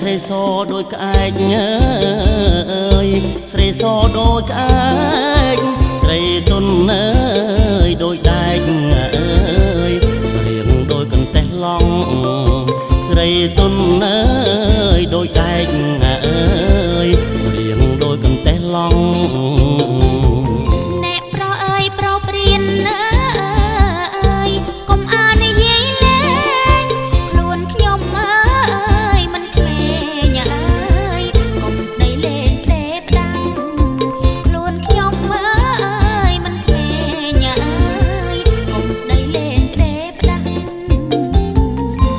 ស្រីសដូចក្អែកអើយស្រីសដូចក្អែកស្រីទុនអើយដូចដែកអើយរៀងដូចកន្ទះឡង់ស្រីទុនអើយដូចដែកអើយរៀងដូចកន្ទះឡង់អ្នកប្រុសអើយប្រុសព្រៀនអើយកុំអាននិយាយលេងខ្លួនខ្ញុំអើយមិនក្មេងអើយកុំស្ដីលេងផ្ដេផ្ដាំងខ្លួនខ្ញុំអើយមិនក្មេងអើយកុំស្ដីលេងផ្ដេផ្ដាំង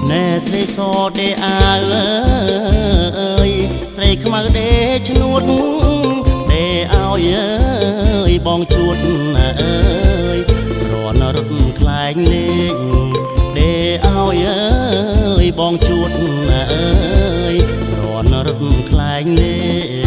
ណែស្រីសដេអាអើយស្រីខ្មៅដេឈ្នួតដេឲ្យអើយបងជួតអើយរនរត់ខ្លែងលេងដេឲ្យអើយបងជួតអើយរនរត់ខ្លែងលេង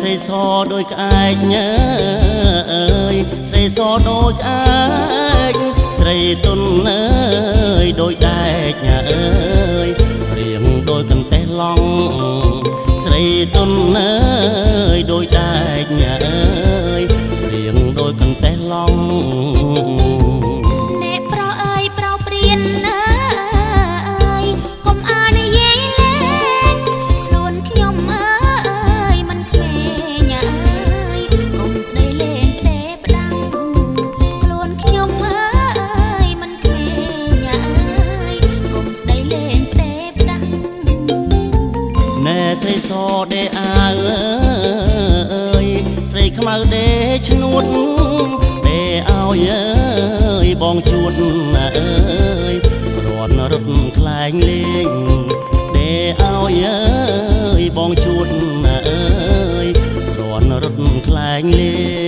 ស្រីសដូចក្អែកអើយស្រីសដូចក្អែកស្រីទុនអើយដូចដែកអើយរៀងដូចកន្ទះឡង់ស្រីទុនអើយដូចដែកអើយរៀងដូចកន្ទះឡង់អ្នកប្រុសអើយប្រុសព្រៀនអើយកុំអាននិយាយលេងខ្លួនខ្ញុំអើយមិនក្មេងអើយកុំស្ដីលេងផ្ដេផ្ដាំងខ្លួនខ្ញុំអើយមិនក្មេងអើយកុំស្ដីលេងផ្ដេផ្ដាំងណែស្រីសដេអាអើយស្រីខ្មៅដេឈ្នួតដេឲ្យអើយបងជួតអើយរនរត់ខ្លែងលេងដេឲ្យអើយបងជួតអើយរនរត់ខ្លែងលេង